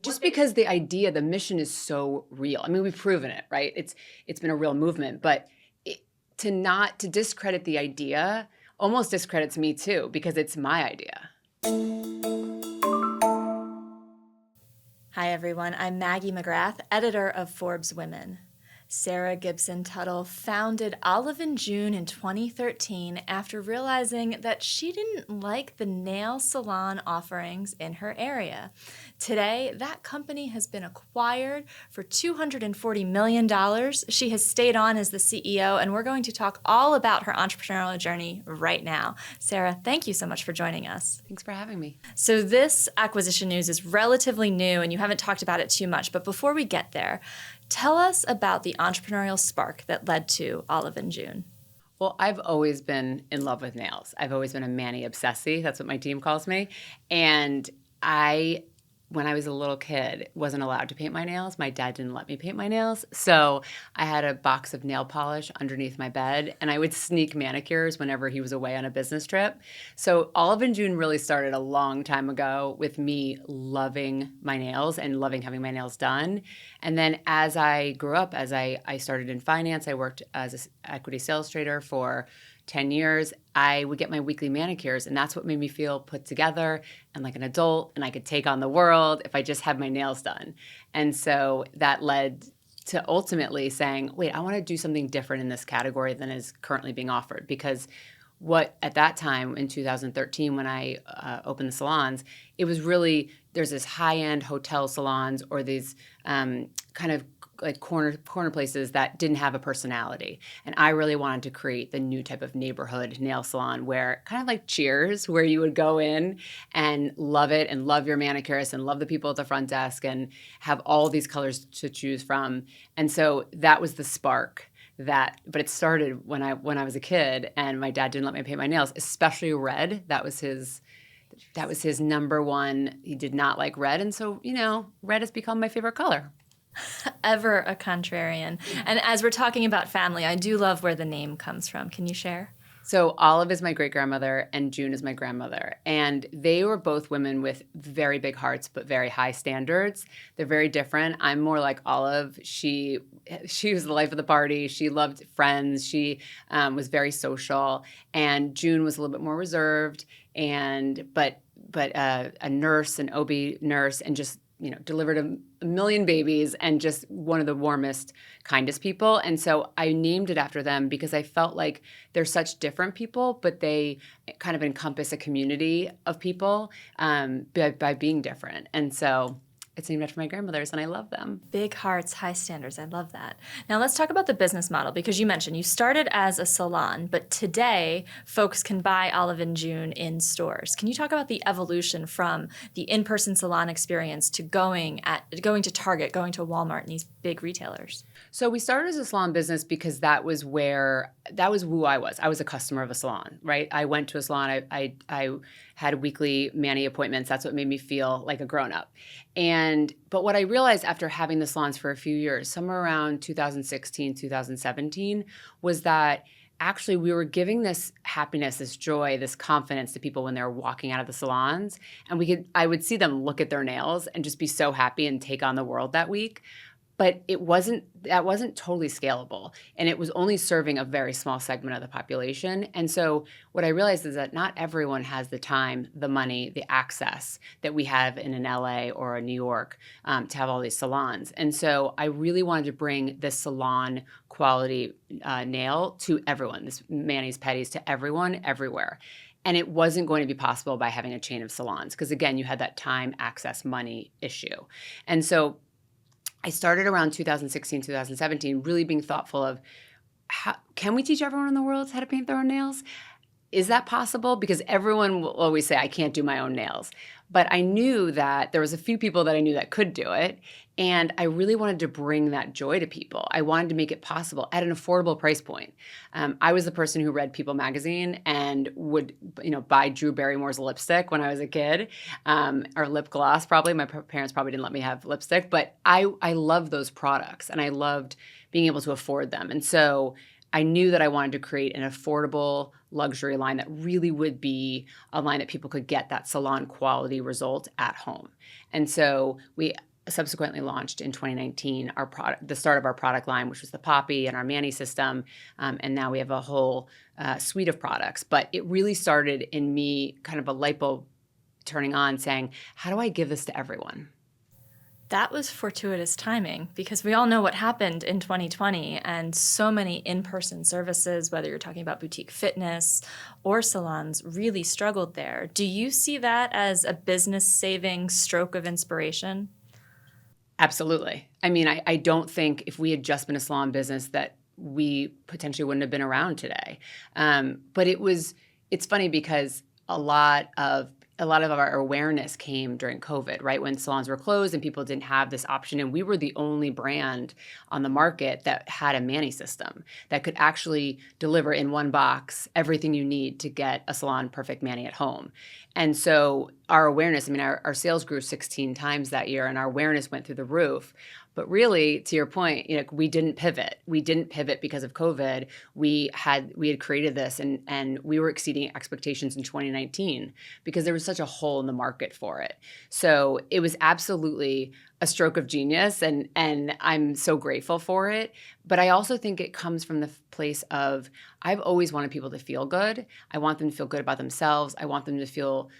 Just because the idea, the mission is so real. I mean, we've proven it, right? It's been a real movement, but it, to discredit the idea almost discredits me too, because it's my idea. Hi, everyone. I'm Maggie McGrath, editor of Forbes Women. Sarah Gibson Tuttle founded Olive & June in 2013 after realizing that she didn't like the nail salon offerings in her area. Today, that company has been acquired for $240 million. She has stayed on as the CEO, and we're going to talk all about her entrepreneurial journey right now. Sarah, thank you so much for joining us. Thanks for having me. So this acquisition news is relatively new, and you haven't talked about it too much, but before we get there, tell us about the entrepreneurial spark that led to Olive & June. Well, I've always been in love with nails. I've always been a mani obsessie. That's what my team calls me. And when I was a little kid, wasn't allowed to paint my nails. My dad didn't let me paint my nails. So I had a box of nail polish underneath my bed, and I would sneak manicures whenever he was away on a business trip. So Olive & June really started a long time ago with me loving my nails and loving having my nails done. And then as I grew up, as I started in finance, I worked as an equity sales trader for 10 years, I would get my weekly manicures, and that's what made me feel put together and like an adult, and I could take on the world if I just had my nails done. And so that led to ultimately saying, wait, I want to do something different in this category than is currently being offered. Because what at that time in 2013, when I opened the salons, it was really, there's this high-end hotel salons or these kind of like corner places that didn't have a personality. And I really wanted to create the new type of neighborhood nail salon where kind of like Cheers, where you would go in and love it and love your manicurist and love the people at the front desk and have all these colors to choose from. And so that was the spark but it started when I was a kid and my dad didn't let me paint my nails, especially red. That was his number one. He did not like red. And so, red has become my favorite color. Ever a contrarian. And as we're talking about family, I do love where the name comes from. Can you share? So Olive is my great-grandmother and June is my grandmother. And they were both women with very big hearts but very high standards. They're very different. I'm more like Olive. She was the life of the party. She loved friends. She was very social. And June was a little bit more reserved but a nurse, an OB nurse, and just delivered a million babies and just one of the warmest, kindest people. And so I named it after them because I felt like they're such different people, but they kind of encompass a community of people by being different. And so it's named after my grandmothers, and I love them. Big hearts, high standards. I love that. Now let's talk about the business model, because you mentioned you started as a salon, but today folks can buy Olive & June in stores. Can you talk about the evolution from the in-person salon experience to going to Target, going to Walmart, and these big retailers? So we started as a salon business because that was who I was. I was a customer of a salon, right? I went to a salon. I had weekly mani appointments. That's what made me feel like a grown-up. But what I realized after having the salons for a few years, somewhere around 2016, 2017, was that actually we were giving this happiness, this joy, this confidence to people when they were walking out of the salons. And I would see them look at their nails and just be so happy and take on the world that week. But that wasn't totally scalable, and it was only serving a very small segment of the population. And so what I realized is that not everyone has the time, the money, the access that we have in an LA or a New York to have all these salons. And so I really wanted to bring this salon quality nail to everyone, this manis, pedis to everyone, everywhere. And it wasn't going to be possible by having a chain of salons because, again, you had that time, access, money issue. And so I started around 2016, 2017, really being thoughtful of can we teach everyone in the world how to paint their own nails? Is that possible? Because everyone will always say, I can't do my own nails. But I knew that there was a few people that I knew that could do it. And I really wanted to bring that joy to people. I wanted to make it possible at an affordable price point. I was the person who read People magazine and would, buy Drew Barrymore's lipstick when I was a kid, or lip gloss probably. My parents probably didn't let me have lipstick, but I loved those products and I loved being able to afford them. And so I knew that I wanted to create an affordable luxury line that really would be a line that people could get that salon quality result at home. And so subsequently launched in 2019 our product, the start of our product line, which was the Poppy and our Manny system, and now we have a whole suite of products. But it really started in me, kind of a light bulb turning on, saying, "How do I give this to everyone?" That was fortuitous timing because we all know what happened in 2020 and so many in-person services, whether you're talking about boutique fitness or salons, really struggled there. Do you see that as a business-saving stroke of inspiration? Absolutely. I mean, I don't think if we had just been a salon business that we potentially wouldn't have been around today. But it's funny because a lot of our awareness came during COVID, right? When salons were closed and people didn't have this option. And we were the only brand on the market that had a Manny system that could actually deliver in one box everything you need to get a salon perfect Manny at home. And so our awareness, I mean, our sales grew 16 times that year and our awareness went through the roof. But really, to your point, we didn't pivot. We didn't pivot because of COVID. We had created this and we were exceeding expectations in 2019 because there was such a hole in the market for it. So it was absolutely a stroke of genius and I'm so grateful for it. But I also think it comes from the place of I've always wanted people to feel good. I want them to feel good about themselves. I want them to feel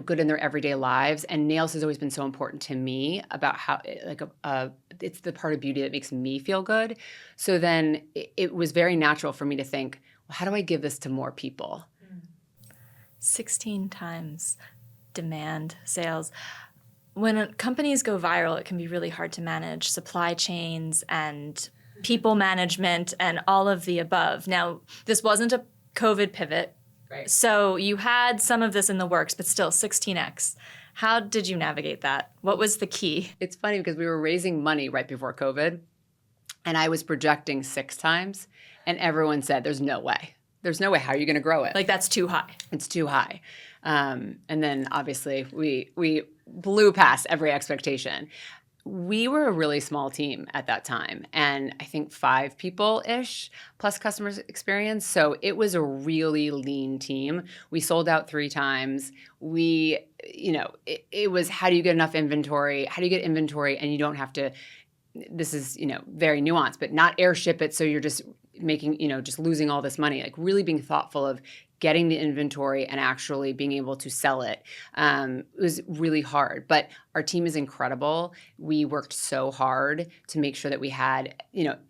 good in their everyday lives. And nails has always been so important to me about how, it's the part of beauty that makes me feel good. So then it was very natural for me to think, well, how do I give this to more people? 16 times demand sales. When companies go viral, it can be really hard to manage supply chains and people management and all of the above. Now, this wasn't a COVID pivot. Right. So you had some of this in the works, but still 16x. How did you navigate that? What was the key? It's funny because we were raising money right before COVID and I was projecting 6 times and everyone said, there's no way. There's no way. How are you going to grow it? Like that's too high. It's too high. And then obviously we blew past every expectation. We were a really small team at that time, and I think 5 people-ish plus customer experience. So it was a really lean team. We sold out 3 times. It was how do you get enough inventory? How do you get inventory and you don't have to, this is, very nuanced, but not airship it so you're just making, just losing all this money. Like really being thoughtful of getting the inventory and actually being able to sell it. It was really hard, but our team is incredible. We worked so hard to make sure that we had,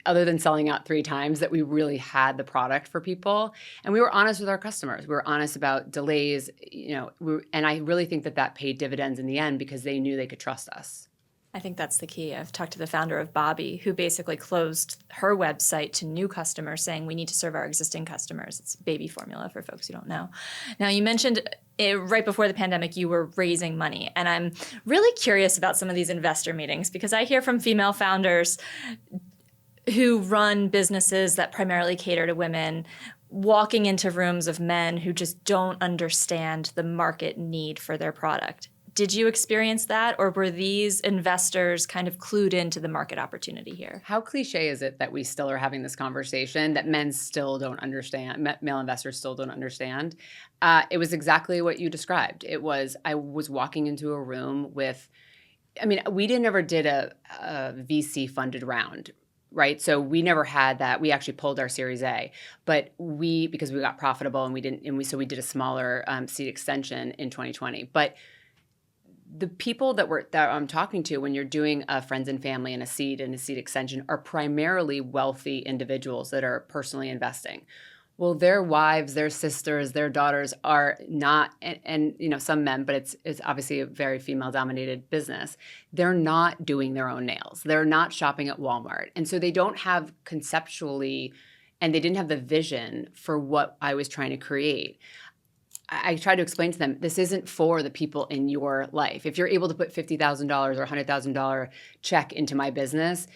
other than selling out 3 times, that we really had the product for people. And we were honest with our customers. We were honest about delays, and I really think that paid dividends in the end because they knew they could trust us. I think that's the key. I've talked to the founder of Bobby, who basically closed her website to new customers, saying we need to serve our existing customers. It's baby formula for folks who don't know. Now, you mentioned right before the pandemic, you were raising money. And I'm really curious about some of these investor meetings because I hear from female founders who run businesses that primarily cater to women, walking into rooms of men who just don't understand the market need for their product. Did you experience that, or were these investors kind of clued into the market opportunity here? How cliche is it that we still are having this conversation, that men still don't understand, male investors still don't understand? It was exactly what you described. I was walking into a room with, we never did a VC-funded round, right? So we never had that. We actually pulled our Series A, but because we got profitable and we did a smaller seed extension in 2020. But the people that I'm talking to when you're doing a friends and family and a seed extension are primarily wealthy individuals that are personally investing. Well, their wives, their sisters, their daughters are not, and some men, but it's obviously a very female-dominated business. They're not doing their own nails. They're not shopping at Walmart. And so they don't have conceptually, and they didn't have the vision for what I was trying to create. I try to explain to them, this isn't for the people in your life. If you're able to put $50,000 or $100,000 check into my business,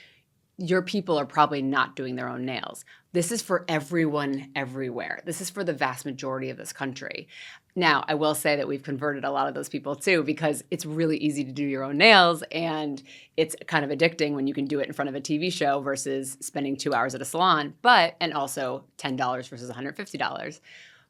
your people are probably not doing their own nails. This is for everyone everywhere. This is for the vast majority of this country. Now, I will say that we've converted a lot of those people too, because it's really easy to do your own nails and it's kind of addicting when you can do it in front of a TV show versus spending 2 hours at a salon, and also $10 versus $150.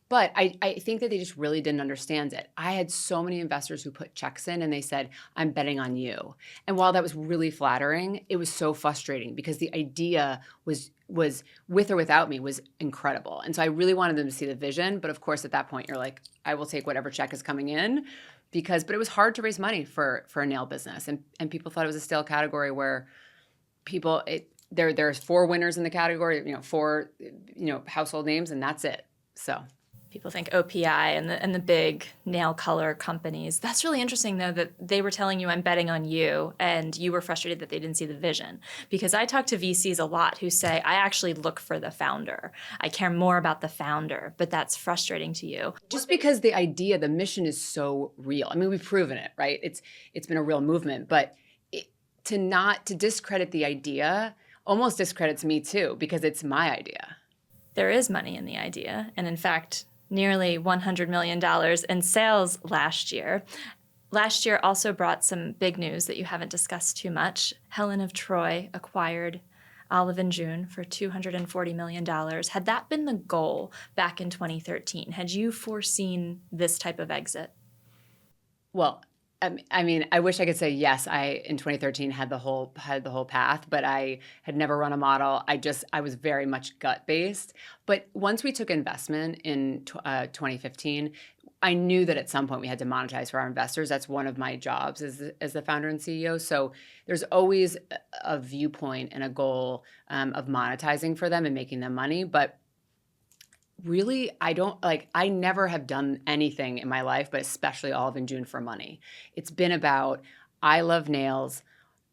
But I think that they just really didn't understand it. I had so many investors who put checks in and they said, I'm betting on you. And while that was really flattering, it was so frustrating because the idea was with or without me was incredible. And so I really wanted them to see the vision. But of course, at that point, you're like, I will take whatever check is coming in but it was hard to raise money for a nail business. And people thought it was a stale category where there's four winners in the category, four, household names, and that's it. So People think OPI and the big nail color companies. That's really interesting, though, that they were telling you I'm betting on you, and you were frustrated that they didn't see the vision. Because I talk to VCs a lot who say, I actually look for the founder. I care more about the founder, but that's frustrating to you. just because the mission is so real. I mean, we've proven it, right? It's been a real movement, but to discredit the idea almost discredits me too, because it's my idea. There is money in the idea, and in fact, nearly $100 million in sales last year. Last year also brought some big news that you haven't discussed too much. Helen of Troy acquired Olive & June for $240 million. Had that been the goal back in 2013? Had you foreseen this type of exit? Well, I mean, I wish I could say yes. I in 2013 had the whole path, but I had never run a model. I was very much gut based. But once we took investment in 2015, I knew that at some point we had to monetize for our investors. That's one of my jobs as the founder and CEO. So there's always a viewpoint and a goal of monetizing for them and making them money, but really, I never have done anything in my life, but especially Olive & June for money. It's been about, I love nails.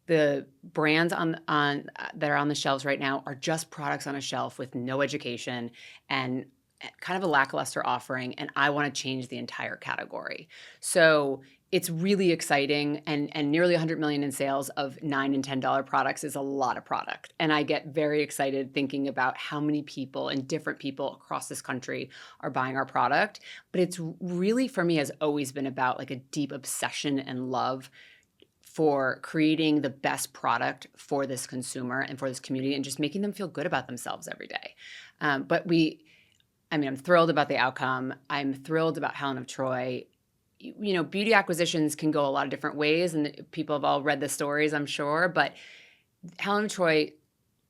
The brands that are on the shelves right now are just products on a shelf with no education and kind of a lackluster offering, and I want to change the entire category. So it's really exciting, and nearly 100 million in sales of $9 and $10 products is a lot of product. And I get very excited thinking about how many people and different people across this country are buying our product. But it's really, for me, has always been about like a deep obsession and love for creating the best product for this consumer and for this community and just making them feel good about themselves every day. I'm thrilled about the outcome. I'm thrilled about Helen of Troy. Beauty acquisitions can go a lot of different ways, and people have all read the stories, I'm sure. But Helen of Troy,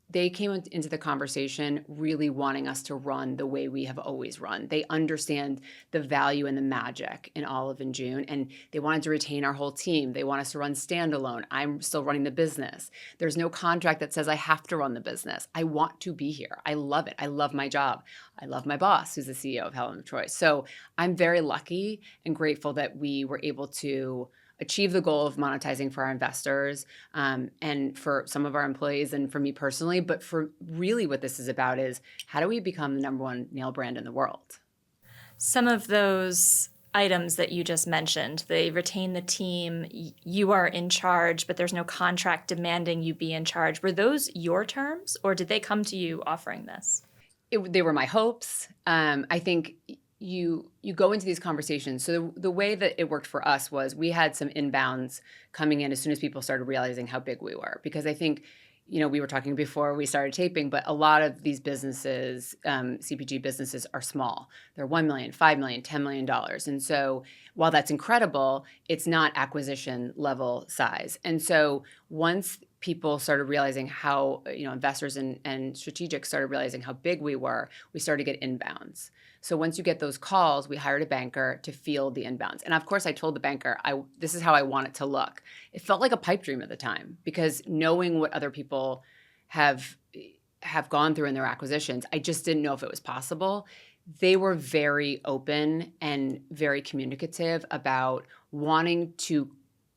they came into the conversation really wanting us to run the way we have always run. They understand the value and the magic in Olive & June, and they wanted to retain our whole team. They want us to run standalone. I'm still running the business. There's no contract that says I have to run the business. I want to be here. I love it. I love my job. I love my boss, who's the CEO of Helen of Troy. So I'm very lucky and grateful that we were able to achieve the goal of monetizing for our investors and for some of our employees and for me personally. But for really what this is about is how do we become the number one nail brand in the world? Some of those items that you just mentioned, they retain the team, you are in charge, but there's no contract demanding you be in charge. Were those your terms, or did they come to you offering this? They were my hopes. I think you go into these conversations. So the way that it worked for us was we had some inbounds coming in as soon as people started realizing how big we were. Because I think, we were talking before we started taping, but a lot of these businesses, CPG businesses, are small. They're $1 million, $5 million, $10 million. And so while that's incredible, it's not acquisition level size. And so once people started realizing how, investors and strategics started realizing how big we were, we started to get inbounds. So once you get those calls, we hired a banker to field the inbounds. And of course, I told the banker, this is how I want it to look. It felt like a pipe dream at the time, because knowing what other people have gone through in their acquisitions, I just didn't know if it was possible. They were very open and very communicative about wanting to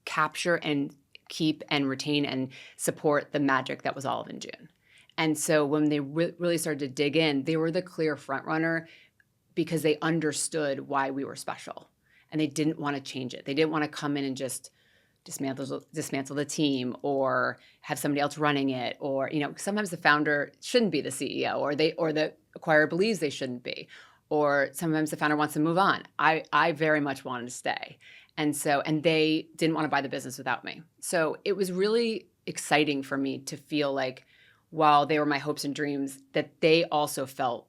capture and keep and retain and support the magic that was Olive & June. And so when they really started to dig in, they were the clear front runner because they understood why we were special, and they didn't want to change it. They didn't want to come in and just dismantle the team or have somebody else running it, or sometimes the founder shouldn't be the CEO, or the acquirer believes they shouldn't be, or sometimes the founder wants to move on. I very much wanted to stay. And they didn't want to buy the business without me. So it was really exciting for me to feel like, while they were my hopes and dreams, that they also felt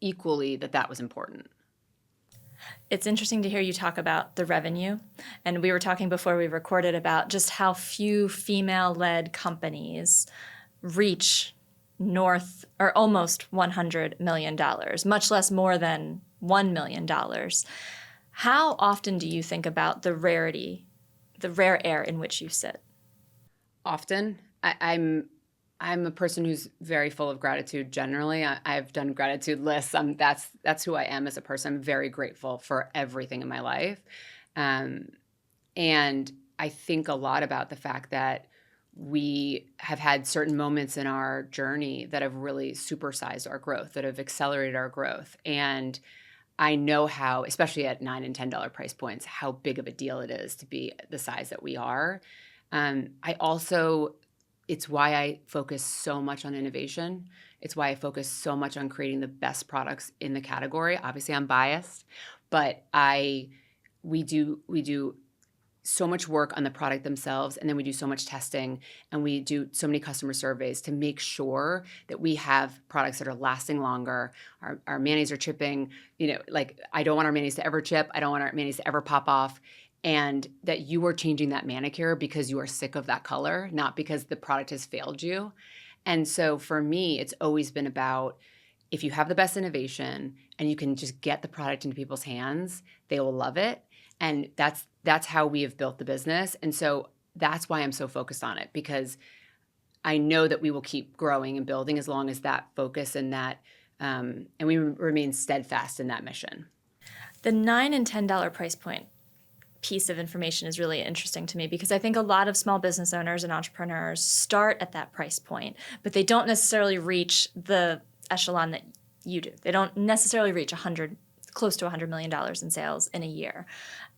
equally that was important. It's interesting to hear you talk about the revenue. And we were talking before we recorded about just how few female-led companies reach north or almost $100 million, much less more than $1 million. How often do you think about the rarity, the rare air in which you sit? Often. I'm a person who's very full of gratitude generally. I've done gratitude lists. That's who I am as a person. I'm very grateful for everything in my life. Um, and I think a lot about the fact that we have had certain moments in our journey that have really supersized our growth, that have accelerated our growth. And I know how, especially at $9 and $10 price points, how big of a deal it is to be the size that we are. I also, it's why I focus so much on innovation. It's why I focus so much on creating the best products in the category. Obviously, I'm biased, but we do so much work on the product themselves, and then we do so much testing, and we do so many customer surveys to make sure that we have products that are lasting longer. Our mayonnaise are chipping, like I don't want our mayonnaise to ever chip. I don't want our mayonnaise to ever pop off. And that you are changing that manicure because you are sick of that color, not because the product has failed you. And so for me, it's always been about, if you have the best innovation and you can just get the product into people's hands, they will love it. And that's how we have built the business. And so that's why I'm so focused on it, because I know that we will keep growing and building as long as that focus and that, and we remain steadfast in that mission. The $9 and $10 price point piece of information is really interesting to me, because I think a lot of small business owners and entrepreneurs start at that price point, but they don't necessarily reach the echelon that you do. They don't necessarily reach close to $100 million in sales in a year.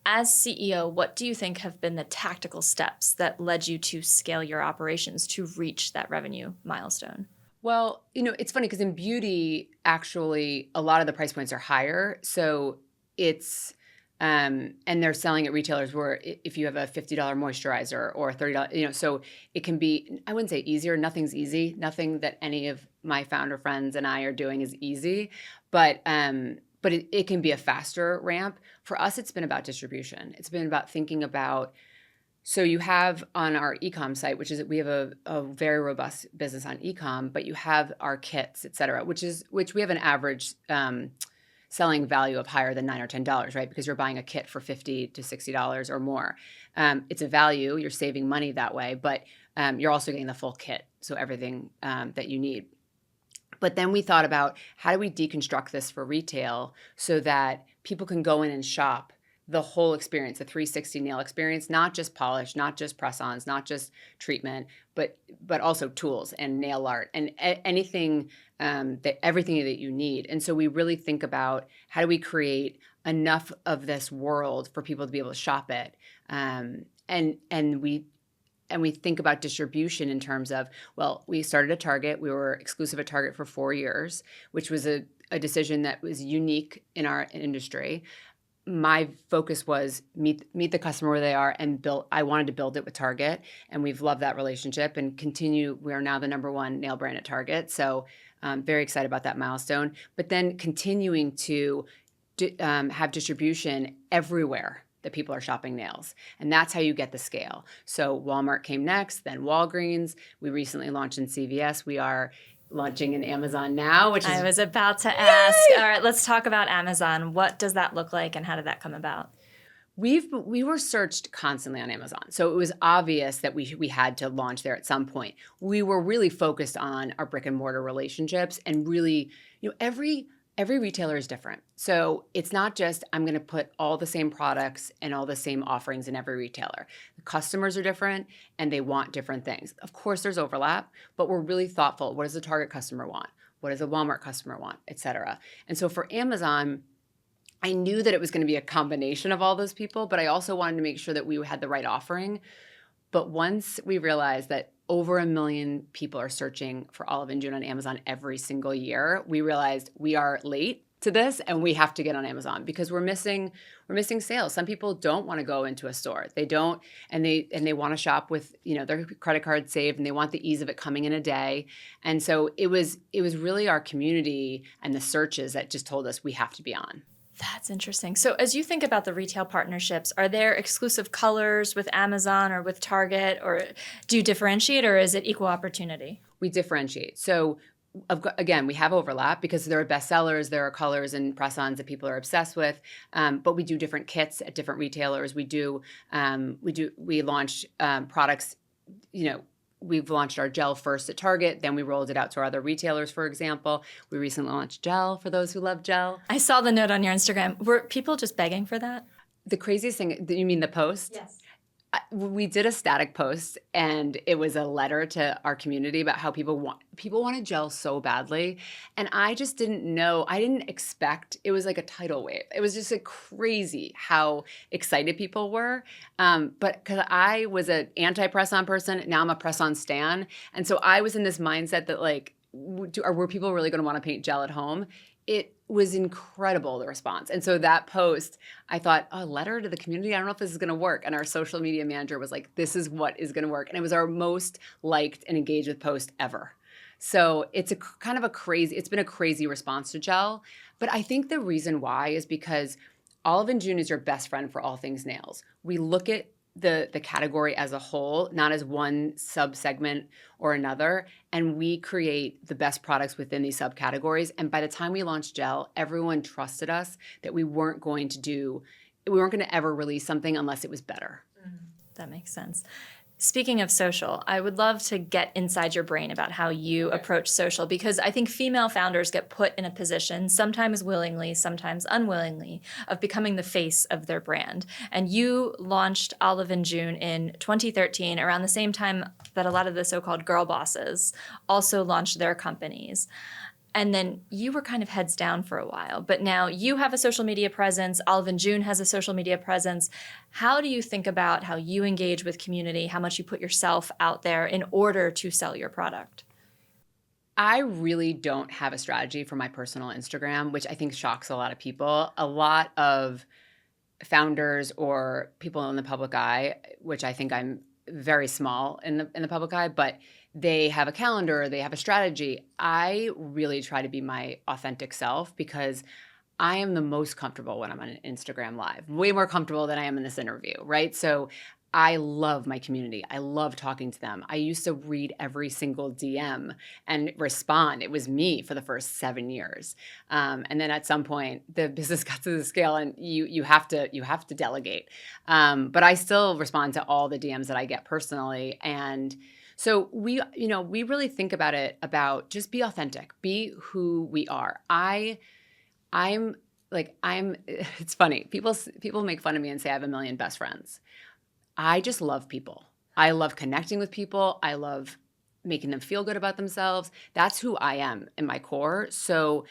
As CEO, what do you think have been the tactical steps that led you to scale your operations to reach that revenue milestone? Well, it's funny because in beauty, actually, a lot of the price points are higher. So it's, and they're selling at retailers where if you have a $50 moisturizer or $30, so it can be, I wouldn't say easier. Nothing's easy. Nothing that any of my founder friends and I are doing is easy, but it can be a faster ramp. For us, it's been about distribution. It's been about thinking about, so you have on our e-com site, which is, we have a very robust business on e-com, but you have our kits, et cetera, which we have an average selling value of higher than $9 or $10, right? Because you're buying a kit for $50 to $60 or more. It's a value. You're saving money that way, but you're also getting the full kit, so everything that you need. But then we thought about, how do we deconstruct this for retail so that people can go in and shop the whole experience, the 360 nail experience, not just polish, not just press-ons, not just treatment, but also tools and nail art and anything, everything that you need. And so we really think about, how do we create enough of this world for people to be able to shop it? And we think about distribution in terms of, well, we started at Target. We were exclusive at Target for 4 years, which was a decision that was unique in our industry. My focus was meet the customer where they are and build. I wanted to build it with Target, and we've loved that relationship and continue. We are now the #1 nail brand at Target, so very excited about that milestone. But then continuing to have distribution everywhere that people are shopping nails, and that's how you get the scale. So Walmart came next, then Walgreens. We recently launched in CVS. We are launching in Amazon now, which is... I was about to ask. All right, let's talk about Amazon. What does that look like, and how did that come about? We were searched constantly on Amazon, so it was obvious that we had to launch there at some point. We were really focused on our brick and mortar relationships, and really, every retailer is different. So it's not just, I'm going to put all the same products and all the same offerings in every retailer. The customers are different and they want different things. Of course, there's overlap, but we're really thoughtful. What does the Target customer want? What does a Walmart customer want, et cetera? And so for Amazon, I knew that it was going to be a combination of all those people, but I also wanted to make sure that we had the right offering. But once we realized that over 1 million people are searching for Olive and June on Amazon every single year, we realized we are late to this and we have to get on Amazon, because we're missing sales. Some people don't want to go into a store. They don't, and they want to shop with, their credit card saved, and they want the ease of it coming in a day. And so it was really our community and the searches that just told us we have to be on. That's interesting. So as you think about the retail partnerships, are there exclusive colors with Amazon or with Target, or do you differentiate, or is it equal opportunity? We differentiate. So again, we have overlap because there are bestsellers, there are colors and press-ons that people are obsessed with, but we do different kits at different retailers. We launch products, we've launched our gel first at Target, then we rolled it out to our other retailers, for example. We recently launched gel for those who love gel. I saw the note on your Instagram. Were people just begging for that? The craziest thing, you mean the post? Yes. We did a static post, and it was a letter to our community about how people wanted gel so badly, and I just didn't know. I didn't expect it was like a tidal wave. It was just like crazy how excited people were. But because I was an anti-press-on person, now I'm a press-on stan, and so I was in this mindset that like, were people really going to want to paint gel at home? It was incredible, the response. And so that post, I thought, a letter to the community? I don't know if this is going to work. And our social media manager was like, this is what is going to work. And it was our most liked and engaged with post ever. So it's it's been a crazy response to gel. But I think the reason why is because Olive and June is your best friend for all things nails. We look at the category as a whole, not as one subsegment or another, and we create the best products within these subcategories. And by the time we launched gel, everyone trusted us that we weren't going to ever release something unless it was better. That makes sense. Speaking of social, I would love to get inside your brain about how you approach social, because I think female founders get put in a position, sometimes willingly, sometimes unwillingly, of becoming the face of their brand. And you launched Olive and June in 2013, around the same time that a lot of the so-called girl bosses also launched their companies. And then you were kind of heads down for a while, but now you have a social media presence. Olive and June has a social media presence. How do you think about how you engage with community, how much you put yourself out there in order to sell your product? I really don't have a strategy for my personal Instagram, which I think shocks a lot of people. A lot of founders or people in the public eye, which I think I'm very small in the public eye, but they have a calendar, they have a strategy. I really try to be my authentic self because I am the most comfortable when I'm on an Instagram Live, way more comfortable than I am in this interview, right? So I love my community. I love talking to them. I used to read every single DM and respond. It was me for the first 7 years. And then at some point, the business got to the scale and you have to delegate. But I still respond to all the DMs that I get personally. And so we really think about it about just be authentic, be who we are. It's funny. People make fun of me and say I have a million best friends. I just love people. I love connecting with people. I love making them feel good about themselves. That's who I am in my core. So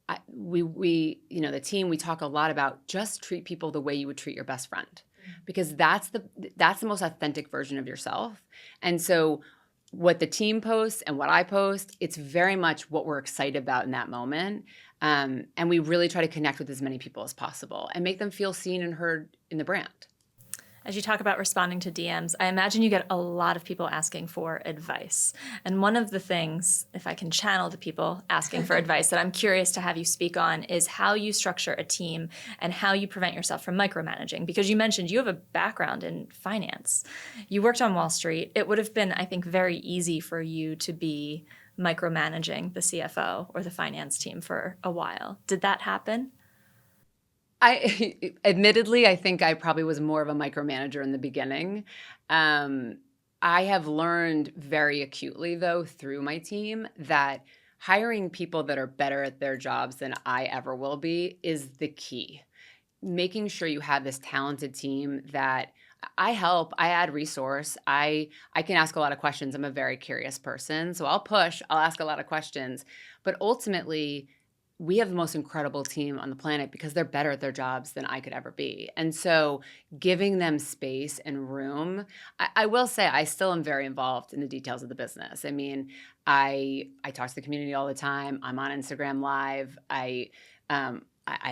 the team, we talk a lot about just treat people the way you would treat your best friend, because that's the most authentic version of yourself. And so what the team posts and what I post, it's very much what we're excited about in that moment. And we really try to connect with as many people as possible and make them feel seen and heard in the brand. As you talk about responding to DMs, I imagine you get a lot of people asking for advice. And one of the things, if I can channel the people asking for advice, that I'm curious to have you speak on is how you structure a team and how you prevent yourself from micromanaging. Because you mentioned you have a background in finance. You worked on Wall Street. It would have been, I think, very easy for you to be micromanaging the CFO or the finance team for a while. Did that happen? Admittedly, I think I probably was more of a micromanager in the beginning. I have learned very acutely, though, through my team that hiring people that are better at their jobs than I ever will be is the key. Making sure you have this talented team that I help, I add resource. I can ask a lot of questions. I'm a very curious person, so I'll ask a lot of questions. But ultimately, we have the most incredible team on the planet because they're better at their jobs than I could ever be. And so giving them space and room, I will say I still am very involved in the details of the business. I mean, I talk to the community all the time. I'm on Instagram Live. I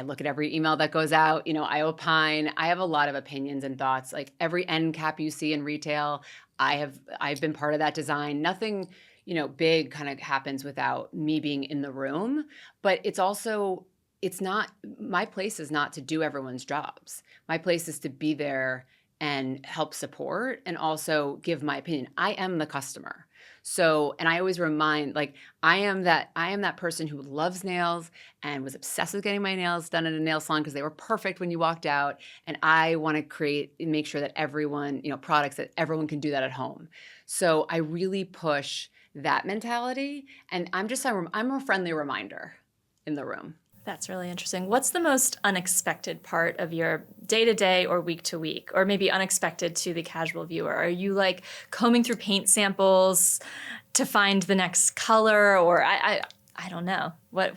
look at every email that goes out. I opine. I have a lot of opinions and thoughts. Like every end cap you see in retail, I've been part of that design. Nothing big kind of happens without me being in the room. But it's also it's not, my place is not to do everyone's jobs. My place is to be there and help support and also give my opinion. I am the customer. So, and I always remind, like, I am that person who loves nails and was obsessed with getting my nails done at a nail salon because they were perfect when you walked out. And I want to create and make sure that everyone, products that everyone can do that at home. So I really push that mentality. And I'm a friendly reminder in the room. That's really interesting. What's the most unexpected part of your day-to-day or week-to-week, or maybe unexpected to the casual viewer? Are you like combing through paint samples to find the next color, or I don't know. What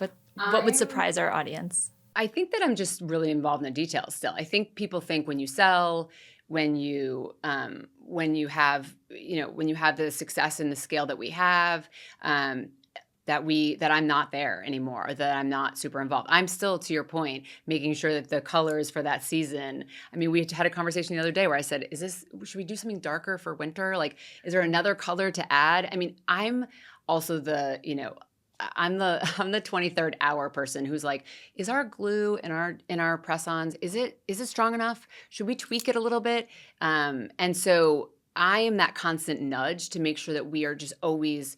would surprise our audience? I think that I'm just really involved in the details still. I think people think when you sell, when you have the success and the scale that we have, that I'm not there anymore, or that I'm not super involved. I'm still, to your point, making sure that the colors for that season. I mean, we had a conversation the other day where I said, should we do something darker for winter? Like, is there another color to add? I mean, I'm also I'm the 23rd hour person who's like, is our glue in our press-ons, is it strong enough? Should we tweak it a little bit? And so I am that constant nudge to make sure that we are just always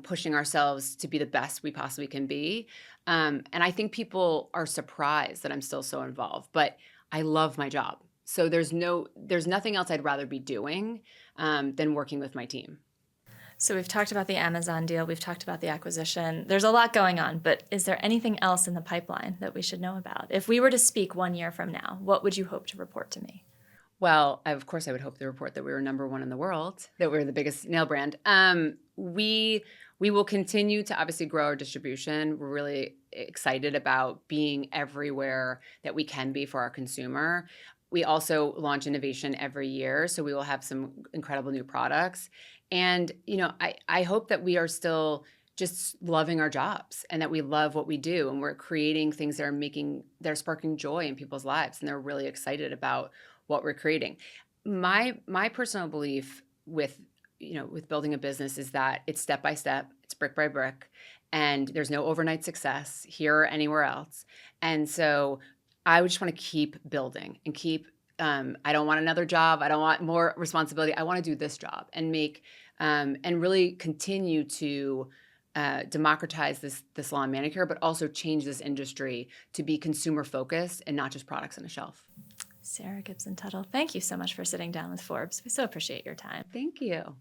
pushing ourselves to be the best we possibly can be. And I think people are surprised that I'm still so involved, but I love my job. So there's nothing else I'd rather be doing than working with my team. So we've talked about the Amazon deal. We've talked about the acquisition. There's a lot going on, but is there anything else in the pipeline that we should know about? If we were to speak 1 year from now, what would you hope to report to me? Well, of course, I would hope to report that we were #1 in the world, that we're the biggest nail brand. We will continue to obviously grow our distribution. We're really excited about being everywhere that we can be for our consumer. We also launch innovation every year, so we will have some incredible new products. And I hope that we are still just loving our jobs and that we love what we do, and we're creating things that are sparking joy in people's lives, and they're really excited about what we're creating. My personal belief with building a business is that it's step by step, it's brick by brick, and there's no overnight success here or anywhere else. And so I would just want to keep building and I don't want another job. I don't want more responsibility. I want to do this job and and really continue to democratize this salon manicure, but also change this industry to be consumer focused and not just products on a shelf. Sarah Gibson Tuttle, thank you so much for sitting down with Forbes. We so appreciate your time. Thank you.